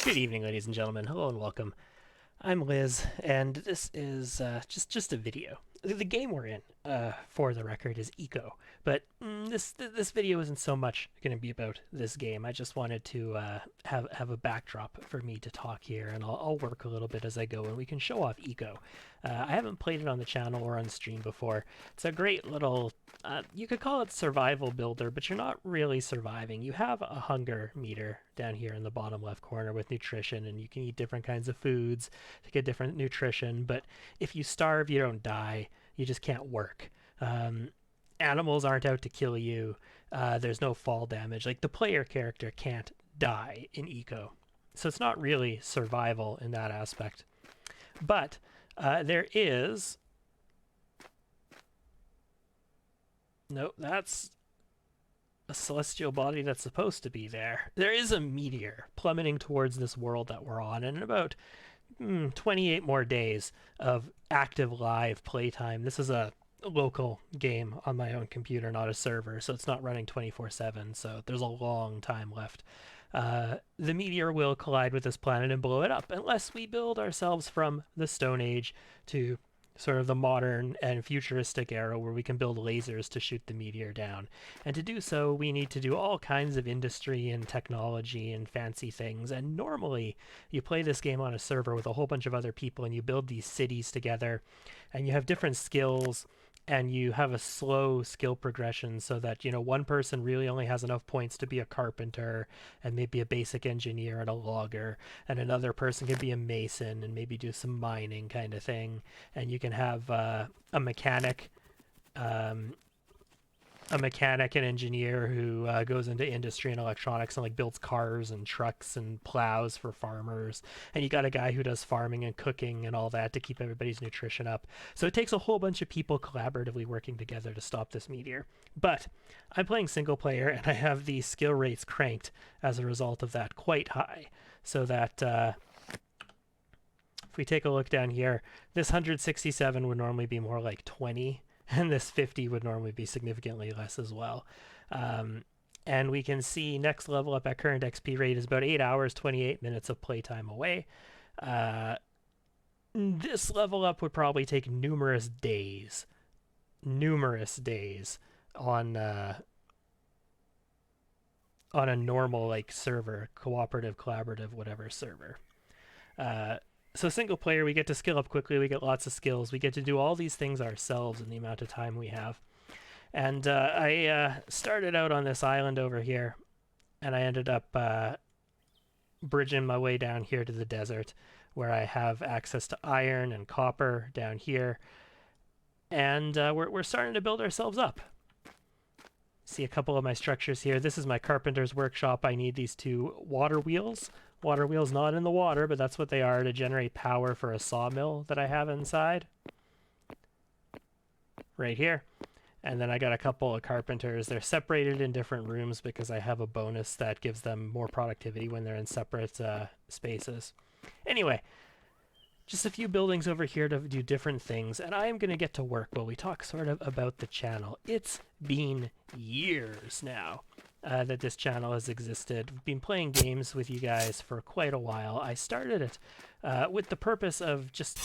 Good evening, ladies and gentlemen. Hello and welcome. I'm Liz, and this is just a video. The game we're in, for the record, is Eco, but this video isn't so much going to be about this game. I just wanted to have a backdrop for me to talk here, and I'll work a little bit as I go, and we can show off Eco. I haven't played it on the channel or on stream before. It's a great little, you could call it survival builder, but you're not really surviving. You have a hunger meter down here in the bottom left corner with nutrition, and you can eat different kinds of foods to get different nutrition, but if you starve, you don't die. You just can't work. Animals aren't out to kill you. There's no fall damage. Like, the player character can't die in Eco. So it's not really survival in that aspect. But there is... No, that's a celestial body that's supposed to be there. There is a meteor plummeting towards this world that we're on, and in about 28 more days of active live playtime. This is a local game on my own computer, not a server, so it's not running 24/7, so there's a long time left. The meteor will collide with this planet and blow it up, unless we build ourselves from the Stone Age to sort of the modern and futuristic era where we can build lasers to shoot the meteor down. And to do so, we need to do all kinds of industry and technology and fancy things. And normally, you play this game on a server with a whole bunch of other people and you build these cities together, and you have different skills, and you have a slow skill progression so that, one person really only has enough points to be a carpenter and maybe a basic engineer and a logger, and another person can be a mason and maybe do some mining kind of thing, and you can have a mechanic, an engineer who goes into industry and electronics and like builds cars and trucks and plows for farmers, and you got a guy who does farming and cooking and all that to keep everybody's nutrition up. So it takes a whole bunch of people collaboratively working together to stop this meteor. But I'm playing single player, and I have the skill rates cranked as a result of that quite high, so that if we take a look down here, this 167 would normally be more like 20, and this 50 would normally be significantly less as well. And we can see next level up at current XP rate is about 8 hours, 28 minutes of playtime away. This level up would probably take numerous days on a normal like server, cooperative, collaborative, whatever server. So single player, we get to skill up quickly, we get lots of skills, we get to do all these things ourselves in the amount of time we have. And I started out on this island over here, and I ended up bridging my way down here to the desert, where I have access to iron and copper down here. And we're starting to build ourselves up. See a couple of my structures here. This is my carpenter's workshop. I need these two water wheels. Water wheels not in the water, but that's what they are, to generate power for a sawmill that I have inside. Right here. And then I got a couple of carpenters. They're separated in different rooms because I have a bonus that gives them more productivity when they're in separate spaces. Anyway, just a few buildings over here to do different things, and I am going to get to work while we talk sort of about the channel. It's been years now that this channel has existed. We've been playing games with you guys for quite a while. I started it with the purpose of just,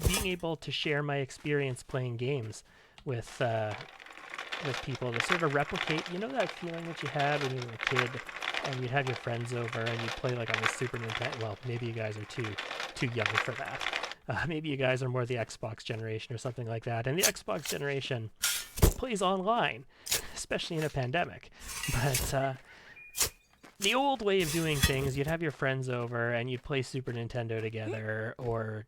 being able to share my experience playing games with people, to sort of replicate, that feeling that you had when you were a kid and you'd have your friends over and you'd play like on the Super Nintendo. Well, maybe you guys are too young for that. Maybe you guys are more the Xbox generation or something like that. And the Xbox generation plays online, especially in a pandemic. But the old way of doing things, you'd have your friends over and you'd play Super Nintendo together, or,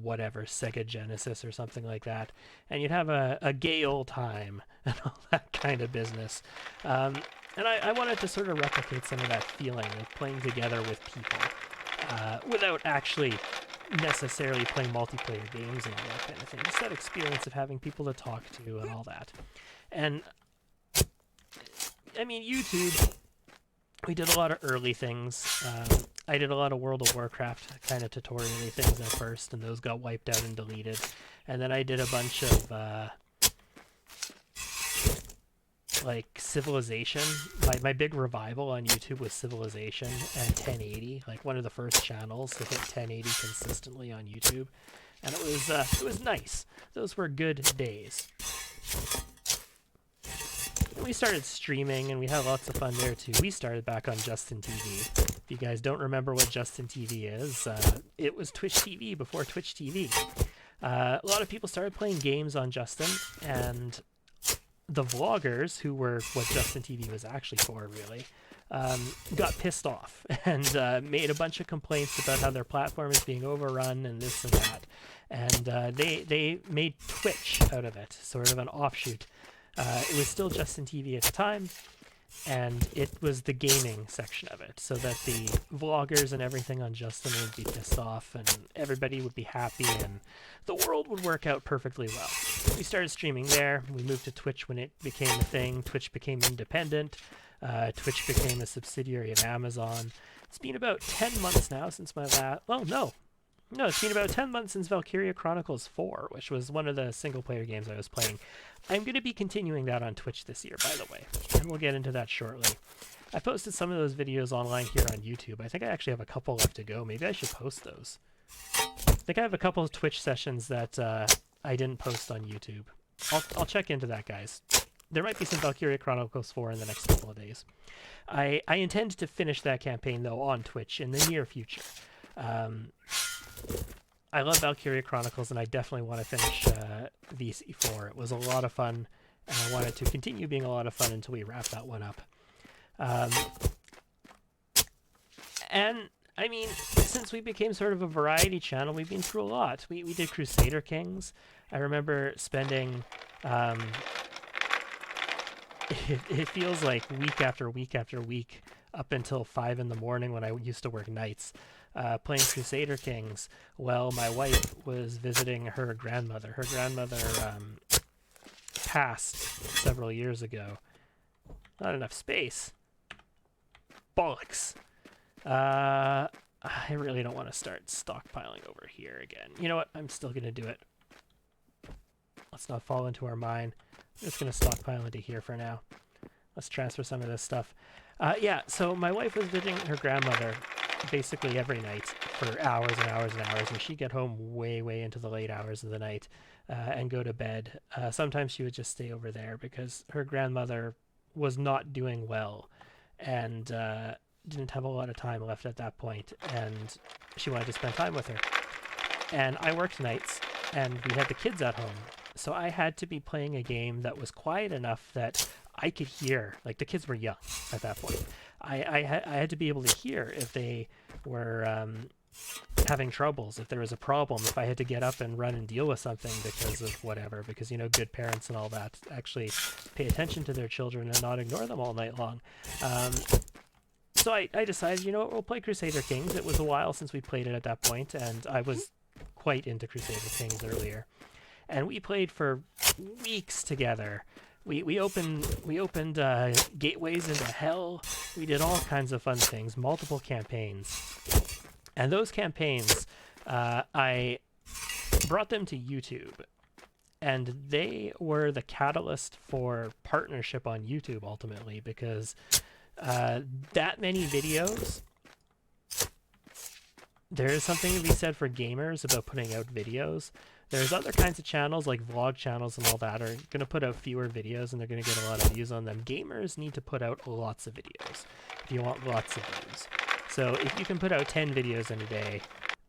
whatever, Sega Genesis or something like that. And you'd have a gay old time and all that kind of business. And I wanted to sort of replicate some of that feeling of playing together with people without actually necessarily playing multiplayer games and all that kind of thing. Just that experience of having people to talk to and all that. And, I mean, YouTube, we did a lot of early things. I did a lot of World of Warcraft kind of tutorial things at first, and those got wiped out and deleted. And then I did a bunch of like Civilization. My big revival on YouTube was Civilization and 1080, like one of the first channels to hit 1080 consistently on YouTube, and it was nice. Those were good days. And we started streaming, and we had lots of fun there too. We started back on Justin TV. If you guys don't remember what Justin TV is, it was Twitch TV before Twitch TV. A lot of people started playing games on Justin, and the vloggers, who were what Justin TV was actually for, really, got pissed off and made a bunch of complaints about how their platform is being overrun and this and that. And they made Twitch out of it, sort of an offshoot. It was still Justin TV at the time, and it was the gaming section of it, so that the vloggers and everything on Justin would be pissed off, and everybody would be happy, and the world would work out perfectly well. We started streaming there. We moved to Twitch when it became a thing. Twitch became independent. Twitch became a subsidiary of Amazon. It's been about 10 months now since my last... Well, no, it's been about 10 months since Valkyria Chronicles 4, which was one of the single-player games I was playing. I'm going to be continuing that on Twitch this year, by the way, and we'll get into that shortly. I posted some of those videos online here on YouTube. I think I actually have a couple left to go. Maybe I should post those. I think I have a couple of Twitch sessions that I didn't post on YouTube. I'll check into that, guys. There might be some Valkyria Chronicles 4 in the next couple of days. I intend to finish that campaign, though, on Twitch in the near future. I love Valkyria Chronicles, and I definitely want to finish VC4. It was a lot of fun, and I want it to continue being a lot of fun until we wrap that one up. And, I mean, since we became sort of a variety channel, we've been through a lot. We did Crusader Kings. I remember spending... It feels like week after week after week, up until 5 in the morning when I used to work nights, playing Crusader Kings. Well, my wife was visiting her grandmother. Her grandmother passed several years ago. Not enough space. Bollocks. I really don't want to start stockpiling over here again. You know what? I'm still going to do it. Let's not fall into our mine. I'm just going to stockpile into here for now. Let's transfer some of this stuff. Yeah, so my wife was visiting her grandmother basically every night for hours and hours and hours, and she'd get home way, way into the late hours of the night and go to bed. Sometimes she would just stay over there because her grandmother was not doing well and didn't have a lot of time left at that point, and she wanted to spend time with her. And I worked nights, and we had the kids at home. So I had to be playing a game that was quiet enough that I could hear, like the kids were young at that point. I had to be able to hear if they were having troubles, if there was a problem, if I had to get up and run and deal with something because of whatever, because, you know, good parents and all that actually pay attention to their children and not ignore them all night long. So I decided, you know what, we'll play Crusader Kings. It was a while since we played it at that point, and I was quite into Crusader Kings earlier. And we played for weeks together. We opened gateways into hell. We did all kinds of fun things, multiple campaigns. And those campaigns, I brought them to YouTube. And they were the catalyst for partnership on YouTube, ultimately, because that many videos, there is something to be said for gamers about putting out videos. There's other kinds of channels, like vlog channels and all that, are going to put out fewer videos, and they're going to get a lot of views on them. Gamers need to put out lots of videos if you want lots of views. So if you can put out 10 videos in a day,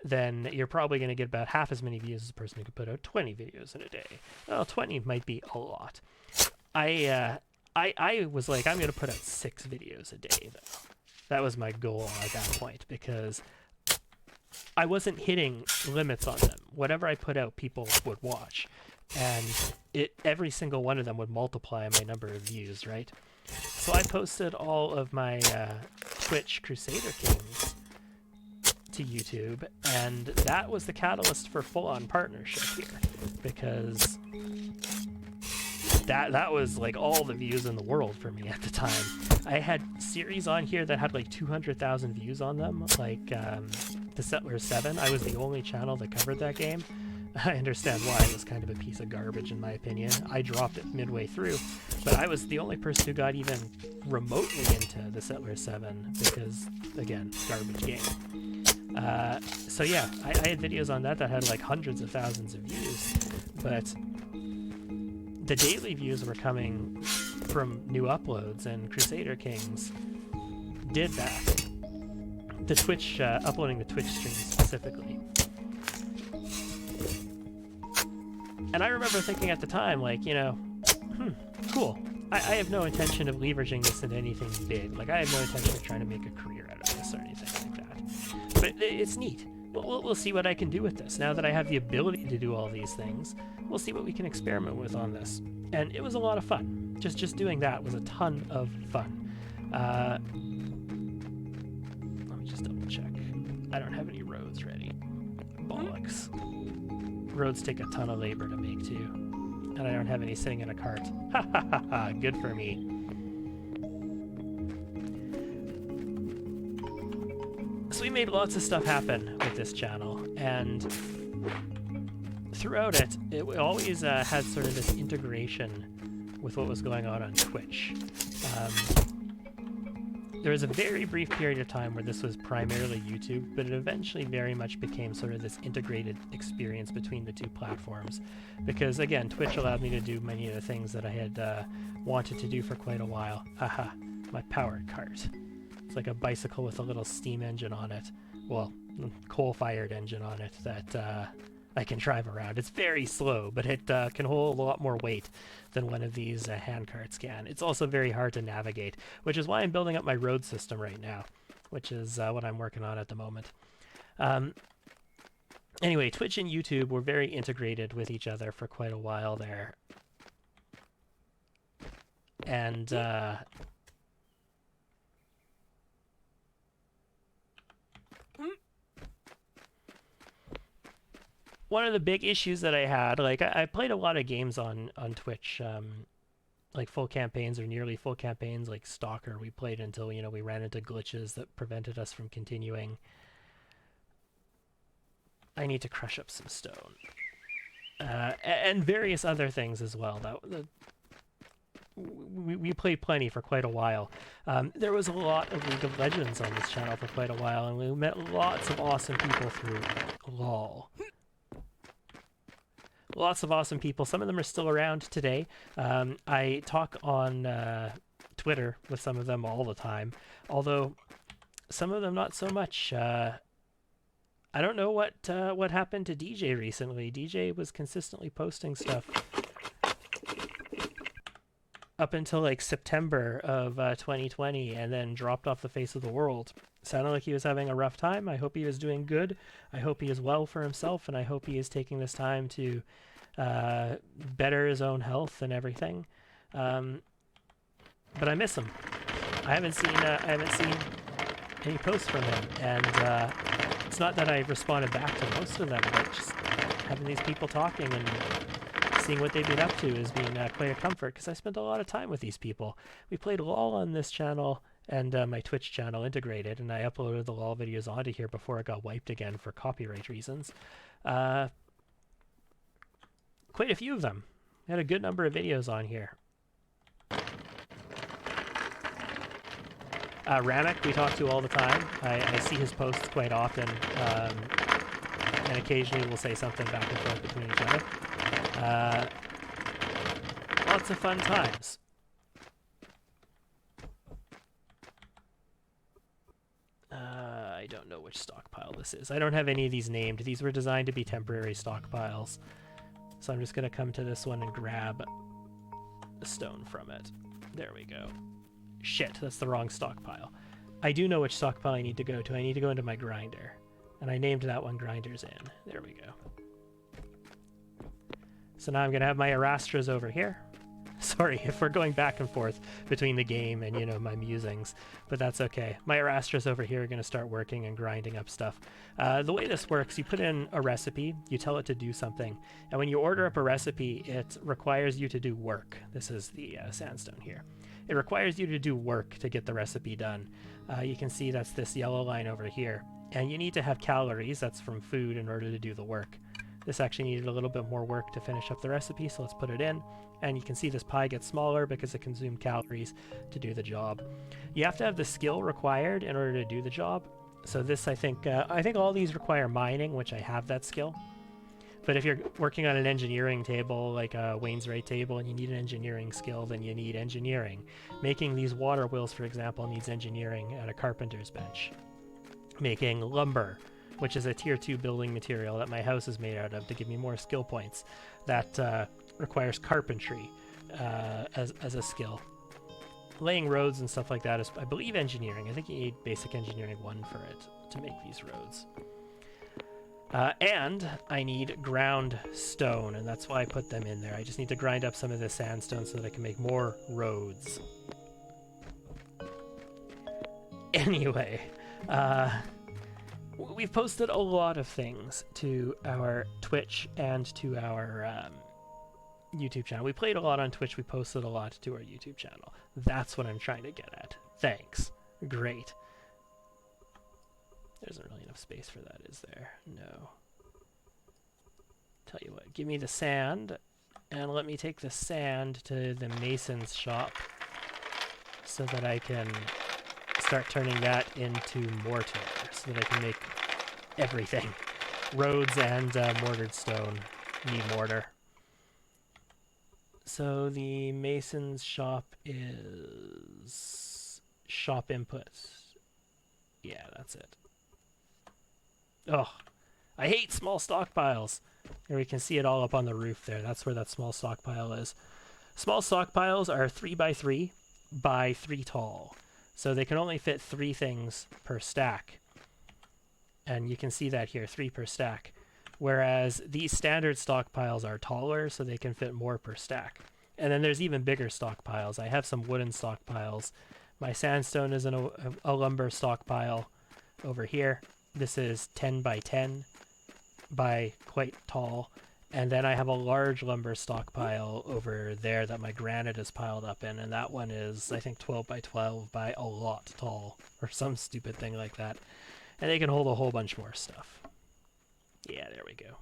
then you're probably going to get about half as many views as a person who could put out 20 videos in a day. Well, 20 might be a lot. I was like, I'm going to put out 6 videos a day, though. That was my goal at that point, because I wasn't hitting limits on them. Whatever I put out, people would watch, and every single one of them would multiply my number of views, right? So I posted all of my Twitch Crusader Kings to YouTube, and that was the catalyst for full-on partnership here, because that was like all the views in the world for me at the time. I had series on here that had like 200,000 views on them, like The Settlers 7. I was the only channel that covered that game. I understand why. It was kind of a piece of garbage in my opinion. I dropped it midway through, but I was the only person who got even remotely into the Settlers 7 because, again, garbage game. So yeah, I had videos on that had like hundreds of thousands of views, but the daily views were coming from new uploads, and Crusader Kings did that. The Twitch, uploading the Twitch stream specifically. And I remember thinking at the time, like, you know, cool. I have no intention of leveraging this into anything big. Like, I have no intention of trying to make a career out of this or anything like that. But it's neat. We'll see what I can do with this. Now that I have the ability to do all these things, we'll see what we can experiment with on this. And it was a lot of fun. Just doing that was a ton of fun. Let me just double check. I don't have any roads ready. Bollocks. Roads take a ton of labor to make too. And I don't have any sitting in a cart. Ha ha ha ha, good for me. So we made lots of stuff happen with this channel, and throughout it, it always had sort of this integration with what was going on Twitch. There was a very brief period of time where this was primarily YouTube, but it eventually very much became sort of this integrated experience between the two platforms. Because again, Twitch allowed me to do many of the things that I had wanted to do for quite a while. Haha, my powered cart. It's like a bicycle with a little steam engine on it. Well, coal-fired engine on it that I can drive around. It's very slow, but it can hold a lot more weight than one of these hand carts can. It's also very hard to navigate, which is why I'm building up my road system right now, which is what I'm working on at the moment. Anyway, Twitch and YouTube were very integrated with each other for quite a while there. And one of the big issues that I had, like I played a lot of games on Twitch, like full campaigns or nearly full campaigns, like Stalker. We played until, you know, we ran into glitches that prevented us from continuing. I need to crush up some stone. And various other things as well. We played plenty for quite a while. There was a lot of League of Legends on this channel for quite a while, and we met lots of awesome people through LOL. Lots of awesome people. Some of them are still around today. I talk on Twitter with some of them all the time, although some of them not so much. I don't know what happened to DJ recently. DJ was consistently posting stuff up until like September of 2020, and then dropped off the face of the world. Sounded like he was having a rough time. I hope he was doing good. I hope he is well for himself, and I hope he is taking this time to better his own health and everything. But I miss him. I haven't seen any posts from him, and it's not that I've responded back to most of them, but just having these people talking and seeing what they've been up to has been quite a comfort, because I spent a lot of time with these people. We played LOL on this channel and my Twitch channel integrated, and I uploaded the LOL videos onto here before it got wiped again for copyright reasons. Quite a few of them. I had a good number of videos on here. Ramek we talk to all the time. I see his posts quite often, and occasionally we'll say something back and forth between each other. Lots of fun times. I don't know which stockpile this is. I don't have any of these named. These were designed to be temporary stockpiles. So I'm just going to come to this one and grab a stone from it. There we go. Shit, that's the wrong stockpile. I do know which stockpile I need to go to. I need to go into my grinder. And I named that one Grinders In. There we go. So now I'm going to have my Erastras over here. Sorry if we're going back and forth between the game and, you know, my musings, but that's okay. My Erastras over here are going to start working and grinding up stuff. The way this works, you put in a recipe, you tell it to do something, and when you order up a recipe, it requires you to do work. This is the sandstone here. It requires you to do work to get the recipe done. You can see that's this yellow line over here, and you need to have calories, that's from food, in order to do the work. This actually needed a little bit more work to finish up the recipe, so let's put it in. And you can see this pie gets smaller because it consumed calories to do the job. You have to have the skill required in order to do the job. So this, I think all these require mining, which I have that skill. But if you're working on an engineering table, like a Wayne's Rate table, and you need an engineering skill, then you need engineering. Making these water wheels, for example, needs engineering at a carpenter's bench. Making lumber, which is a tier 2 building material that my house is made out of to give me more skill points, that requires carpentry as a skill. Laying roads and stuff like that is, I believe, engineering. I think you need basic engineering 1 for it to make these roads. And I need ground stone, and that's why I put them in there. I just need to grind up some of the sandstone so that I can make more roads. Anyway, we've posted a lot of things to our Twitch and to our YouTube channel. We played a lot on Twitch. We posted a lot to our YouTube channel. That's what I'm trying to get at. Thanks. Great. There isn't really enough space for that, is there? No. Tell you what, give me the sand, and let me take the sand to the mason's shop so that I can start turning that into mortar, so that I can make everything. Roads and mortared stone need mortar. So the mason's shop is shop inputs. Yeah, that's it. Oh, I hate small stockpiles. Here we can see it all up on the roof there. That's where that small stockpile is. Small stockpiles are 3 by 3 by 3 tall. So they can only fit 3 things per stack. And you can see that here, 3 per stack. Whereas these standard stockpiles are taller, so they can fit more per stack. And then there's even bigger stockpiles. I have some wooden stockpiles. My sandstone is in a lumber stockpile over here. This is 10 by 10 by quite tall. And then I have a large lumber stockpile over there that my granite is piled up in. And that one is, I think, 12 by 12 by a lot tall. Or some stupid thing like that. And they can hold a whole bunch more stuff. Yeah, there we go.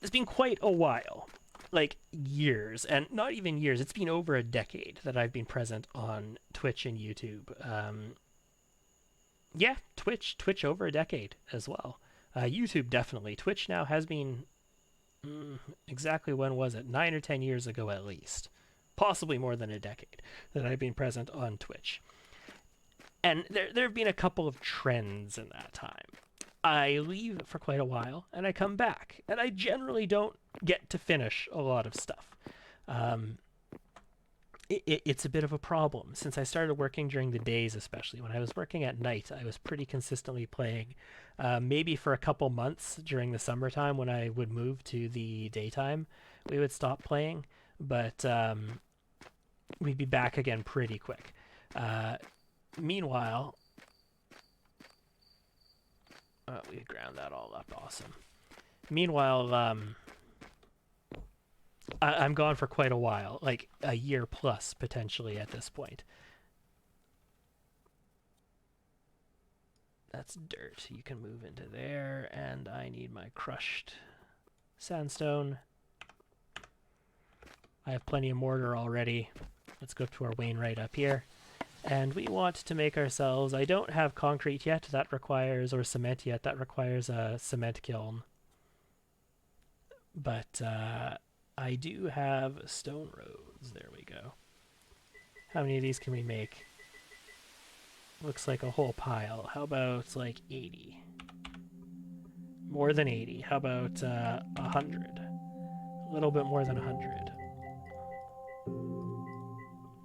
It's been quite a while. Like, years. And not even years. It's been over a decade that I've been present on Twitch and YouTube. Yeah, Twitch over a decade as well. YouTube definitely. Twitch now has been, exactly when was it? 9 or 10 years ago at least. Possibly more than a decade that I've been present on Twitch. And there have been a couple of trends in that time. I leave for quite a while, and I come back. And I generally don't get to finish a lot of stuff. It's a bit of a problem. Since I started working during the days, especially when I was working at night, I was pretty consistently playing. Maybe for a couple months during the summertime when I would move to the daytime, we would stop playing. But we'd be back again pretty quick. Meanwhile, we ground that all up. Awesome. Meanwhile, I'm gone for quite a while, like a year plus potentially at this point. That's dirt. You can move into there, and I need my crushed sandstone. I have plenty of mortar already. Let's go to our Wainwright up here. And we want to make ourselves, I don't have concrete yet, that requires, or cement yet, that requires a cement kiln. But I do have stone roads. There we go. How many of these can we make? Looks like a whole pile. How about like 80? More than 80. How about 100? A little bit more than 100.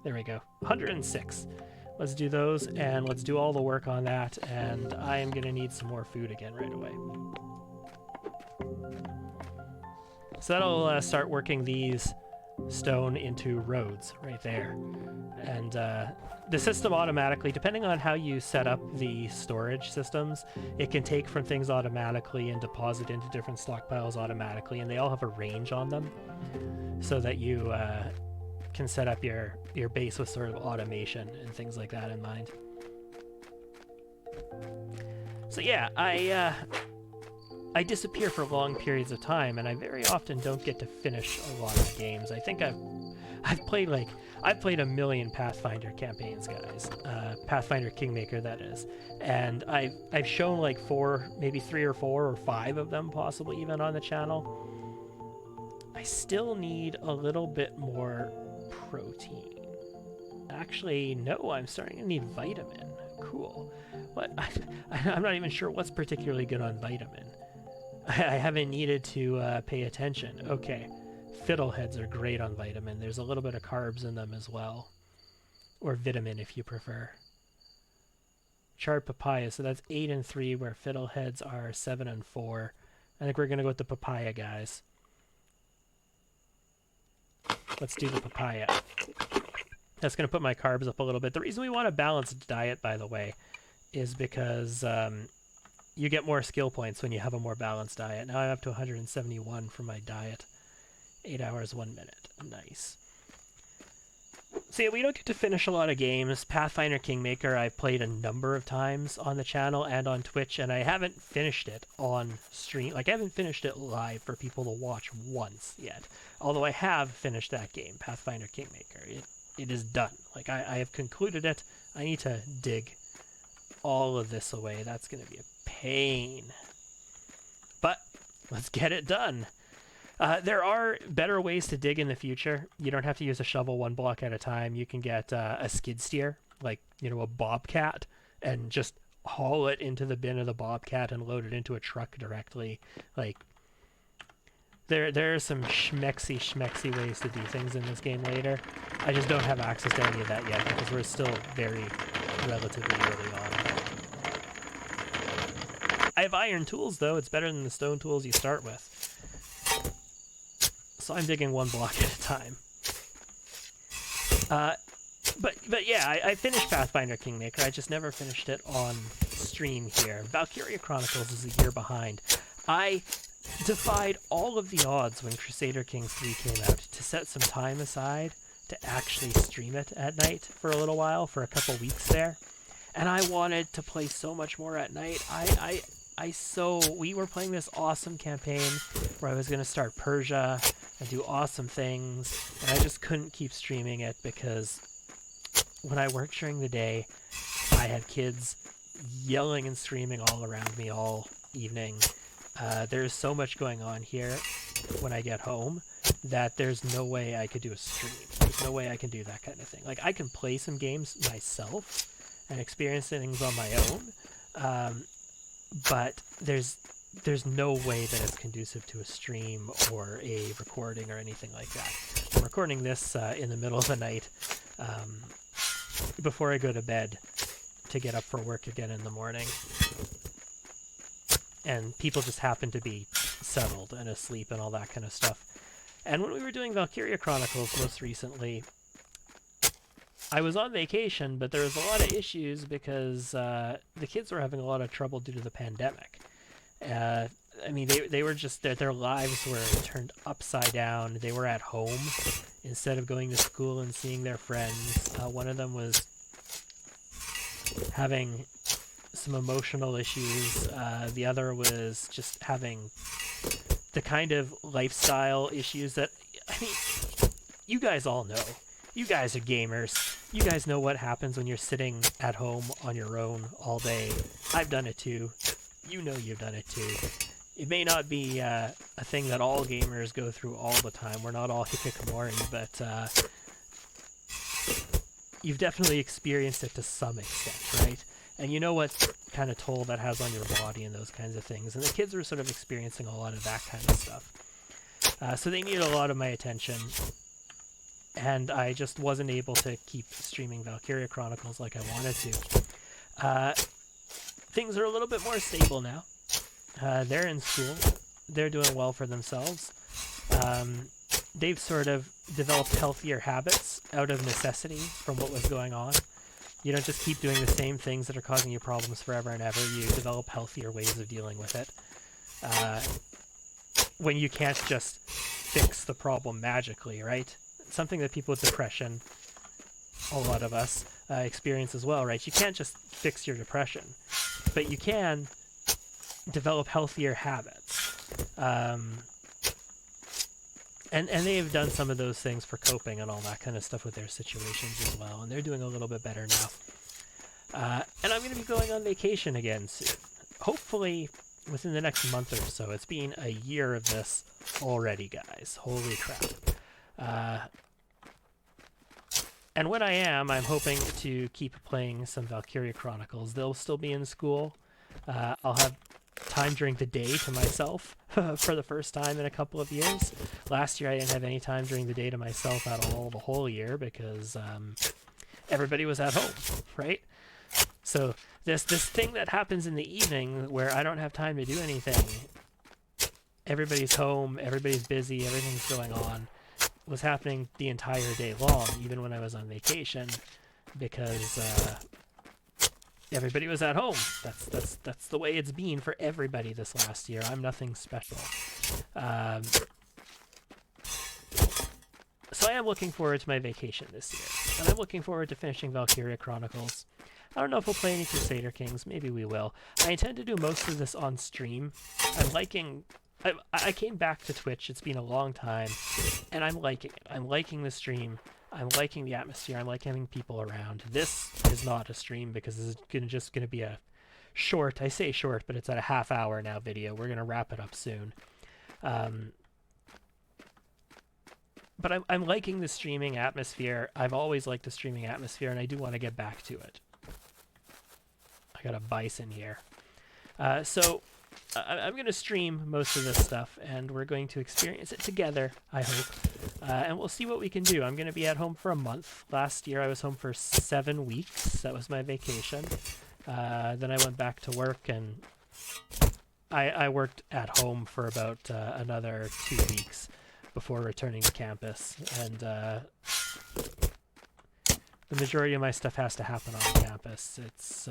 There we go. 106. Let's do those, and let's do all the work on that, and I am going to need some more food again right away. So that'll start working these stone into roads right there. And the system automatically, depending on how you set up the storage systems, it can take from things automatically and deposit into different stockpiles automatically, and they all have a range on them so that you can set up your base with sort of automation and things like that in mind. So yeah, I disappear for long periods of time, and I very often don't get to finish a lot of games. I think I've played a million Pathfinder campaigns, guys. Pathfinder Kingmaker, that is. And I've shown like 4, maybe 3 or 4 or 5 of them, possibly even on the channel. I still need a little bit more protein. Actually, no, I'm starting to need vitamin. Cool. What? I'm not even sure what's particularly good on vitamin. I haven't needed to pay attention. Okay. Fiddleheads are great on vitamin. There's a little bit of carbs in them as well. Or vitamin, if you prefer. Charred papaya, so that's 8 and 3, where fiddleheads are 7 and 4. I think we're going to go with the papaya, guys. Let's do the papaya. That's going to put my carbs up a little bit. The reason we want a balanced diet, by the way, is because you get more skill points when you have a more balanced diet. Now I'm up to 171 for my diet. 8 hours, 1 minute. Nice. So yeah, we don't get to finish a lot of games. Pathfinder Kingmaker I've played a number of times on the channel and on Twitch, and I haven't finished it on stream. Like, I haven't finished it live for people to watch once yet. Although I have finished that game, Pathfinder Kingmaker. It is done. Like, I have concluded it. I need to dig all of this away. That's going to be a pain. But let's get it done. There are better ways to dig in the future. You don't have to use a shovel 1 block at a time. You can get a skid steer, like, you know, a bobcat, and just haul it into the bin of the bobcat and load it into a truck directly. Like, there are some schmexy ways to do things in this game later. I just don't have access to any of that yet because we're still very relatively early on. I have iron tools, though. It's better than the stone tools you start with. So I'm digging 1 block at a time. But yeah, I finished Pathfinder Kingmaker. I just never finished it on stream here. Valkyria Chronicles is a year behind. I defied all of the odds when Crusader Kings 3 came out to set some time aside to actually stream it at night for a little while, for a couple weeks there. And I wanted to play so much more at night. We were playing this awesome campaign where I was going to start Persia and do awesome things, and I just couldn't keep streaming it because when I work during the day, I have kids yelling and screaming all around me all evening. There's so much going on here when I get home that there's no way I could do a stream. There's no way I can do that kind of thing. Like, I can play some games myself and experience things on my own, but there's no way that it's conducive to a stream or a recording or anything like that. I'm recording this in the middle of the night before I go to bed to get up for work again in the morning. And people just happen to be settled and asleep and all that kind of stuff. And when we were doing Valkyria Chronicles most recently, I was on vacation, but there was a lot of issues because the kids were having a lot of trouble due to the pandemic. I mean, they were just, their lives were turned upside down. They were at home instead of going to school and seeing their friends. One of them was having some emotional issues. The other was just having the kind of lifestyle issues that, I mean, you guys all know. You guys are gamers. You guys know what happens when you're sitting at home on your own all day. I've done it too. You know you've done it too. It may not be a thing that all gamers go through all the time. We're not all hikikomori, but you've definitely experienced it to some extent, right? And you know what kind of toll that has on your body and those kinds of things. And the kids were sort of experiencing a lot of that kind of stuff. So they needed a lot of my attention. And I just wasn't able to keep streaming Valkyria Chronicles like I wanted to. Things are a little bit more stable now. They're in school. They're doing well for themselves. They've sort of developed healthier habits out of necessity from what was going on. You don't just keep doing the same things that are causing you problems forever and ever. You develop healthier ways of dealing with it. When you can't just fix the problem magically, right? Something that people with depression, a lot of us, experience as well, right? You can't just fix your depression, but you can develop healthier habits. Um, and they've done some of those things for coping and all that kind of stuff with their situations as well, and they're doing a little bit better now. And I'm going to be going on vacation again soon. Hopefully within the next month or so. It's been a year of this already, guys. Holy crap. And when I am, I'm hoping to keep playing some Valkyria Chronicles. They'll still be in school. I'll have time during the day to myself for the first time in a couple of years. Last year I didn't have any time during the day to myself at all the whole year because everybody was at home, right? So this thing that happens in the evening where I don't have time to do anything, everybody's home, everybody's busy, everything's going on, was happening the entire day long, even when I was on vacation, because everybody was at home. That's the way it's been for everybody this last year. I'm nothing special. So I am looking forward to my vacation this year, and I'm looking forward to finishing Valkyria Chronicles. I don't know if we'll play any Crusader Kings. Maybe we will. I intend to do most of this on stream. I'm liking... I came back to Twitch. It's been a long time, and I'm liking it. I'm liking the stream. I'm liking the atmosphere. I'm liking having people around. This is not a stream because this is just going to be a short... I say short, but it's at a half-hour now video. We're going to wrap it up soon. But I'm liking the streaming atmosphere. I've always liked the streaming atmosphere, and I do want to get back to it. I got a bison here. So I'm going to stream most of this stuff, and we're going to experience it together, I hope. And we'll see what we can do. I'm going to be at home for a month. Last year I was home for 7 weeks. That was my vacation. Then I went back to work, and I worked at home for about another 2 weeks before returning to campus. And the majority of my stuff has to happen on campus. It's...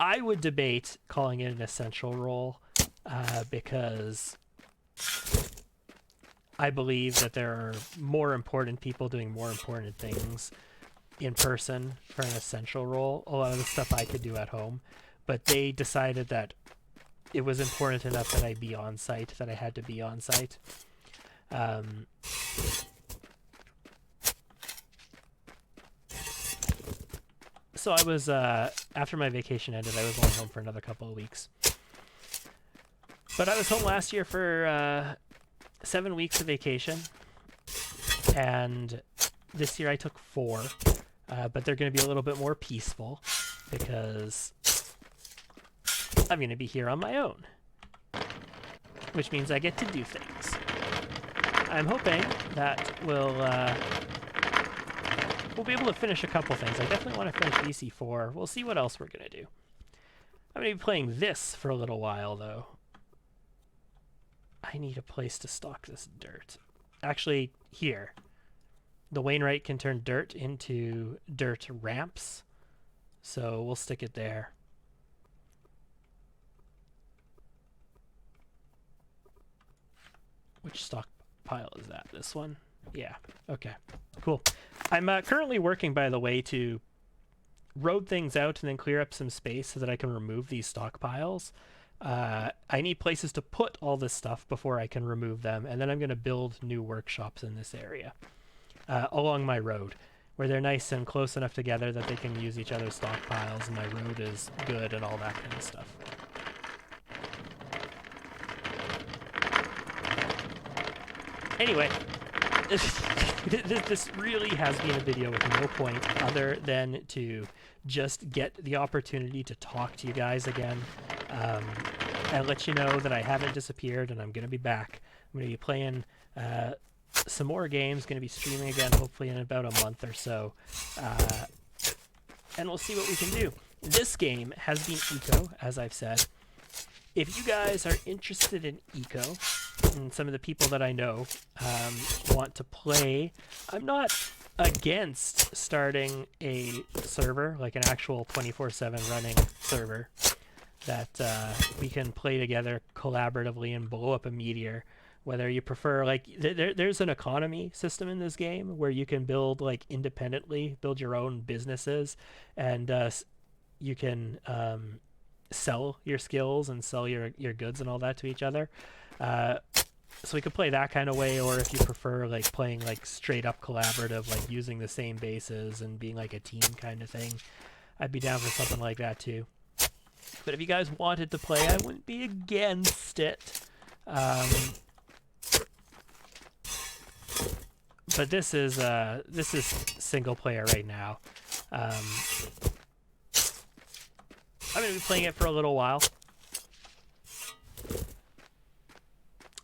I would debate calling it an essential role because I believe that there are more important people doing more important things in person for an essential role. A lot of the stuff I could do at home, but they decided that it was important enough that I be on site, that I had to be on site. So I was, after my vacation ended, I was only home for another couple of weeks. But I was home last year for 7 weeks of vacation. And this year I took 4. But they're going to be a little bit more peaceful because I'm going to be here on my own. Which means I get to do things. I'm hoping that we'll be able to finish a couple things. I definitely want to finish EC4. We'll see what else we're going to do. I'm going to be playing this for a little while, though. I need a place to stock this dirt. Actually, here. The Wainwright can turn dirt into dirt ramps, so we'll stick it there. Which stockpile is that? This one? Yeah. Okay. Cool. I'm currently working, by the way, to road things out and then clear up some space so that I can remove these stockpiles. I need places to put all this stuff before I can remove them, and then I'm going to build new workshops in this area along my road, where they're nice and close enough together that they can use each other's stockpiles, and my road is good and all that kind of stuff. Anyway, this really has been a video with no point other than to just get the opportunity to talk to you guys again, and let you know that I haven't disappeared and I'm going to be back. I'm going to be playing some more games, going to be streaming again hopefully in about a month or so, and we'll see what we can do. This game has been eco, as I've said. If you guys are interested in eco, and some of the people that I know want to play, I'm not against starting a server, like an actual 24/7 running server, that we can play together collaboratively and blow up a meteor. Whether you prefer, like, there's an economy system in this game where you can build, like, independently, build your own businesses, and you can sell your skills and sell your goods and all that to each other. So we could play that kind of way, or if you prefer like playing like straight up collaborative, like using the same bases and being like a team kind of thing, I'd be down for something like that too. But if you guys wanted to play, I wouldn't be against it. But this is single player right now. I'm gonna be playing it for a little while,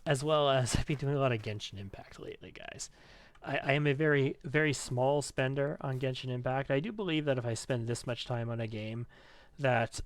as well as I've been doing a lot of Genshin Impact lately, guys. I am a very, very small spender on Genshin Impact. I do believe that if I spend this much time on a game, that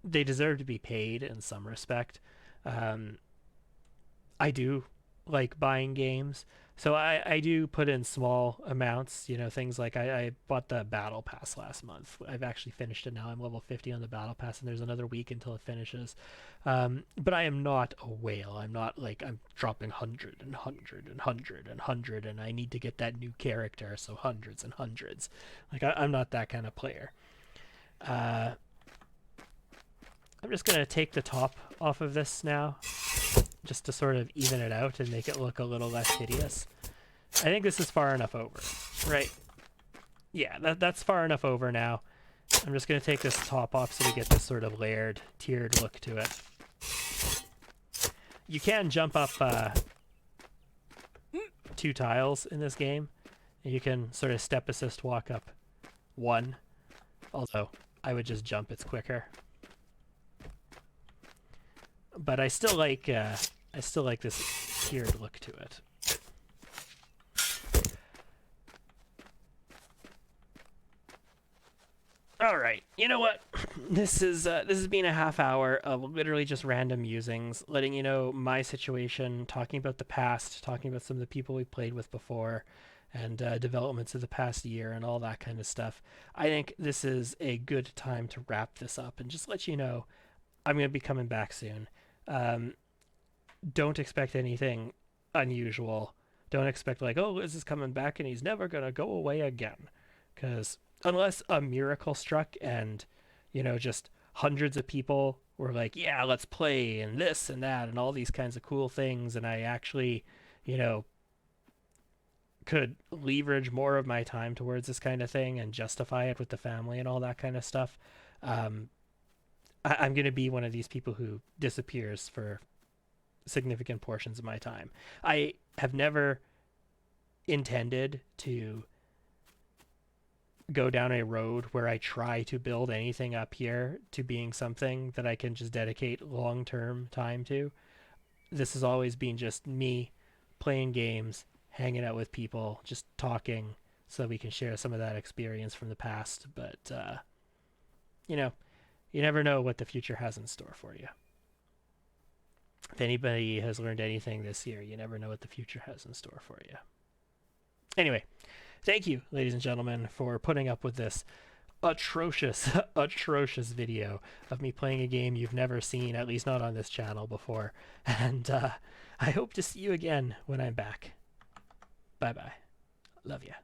they deserve to be paid in some respect. I do like buying games, so I do put in small amounts, you know, things like I bought the Battle Pass last month. I've actually finished it now. I'm level 50 on the Battle Pass, and there's another week until it finishes. But I am not a whale. I'm not like I'm dropping 100 and 100 and 100 and 100, and I need to get that new character, so hundreds and hundreds. Like I'm not that kind of player. I'm just going to take the top off of this now, just to sort of even it out and make it look a little less hideous. I think this is far enough over, right? Yeah, that's far enough over now. I'm just going to take this top off so we get this sort of layered, tiered look to it. You can jump up 2 tiles in this game. And you can sort of step assist walk up 1, although I would just jump, it's quicker. But I still like this tiered look to it. All right, you know what? This has been a half hour of literally just random musings, letting you know my situation, talking about the past, talking about some of the people we played with before, and developments of the past year and all that kind of stuff. I think this is a good time to wrap this up and just let you know I'm going to be coming back soon. Don't expect anything unusual. Don't expect like, oh, Liz is coming back and he's never going to go away again. Because unless a miracle struck and, you know, just hundreds of people were like, yeah, let's play and this and that and all these kinds of cool things, and I actually, you know, could leverage more of my time towards this kind of thing and justify it with the family and all that kind of stuff, I'm going to be one of these people who disappears for significant portions of my time. I have never intended to go down a road where I try to build anything up here to being something that I can just dedicate long-term time to. This has always been just me playing games, hanging out with people, just talking so we can share some of that experience from the past. But, you know, you never know what the future has in store for you. If anybody has learned anything this year, you never know what the future has in store for you. Anyway, thank you, ladies and gentlemen, for putting up with this atrocious, atrocious video of me playing a game you've never seen, at least not on this channel before. And I hope to see you again when I'm back. Bye-bye. Love ya.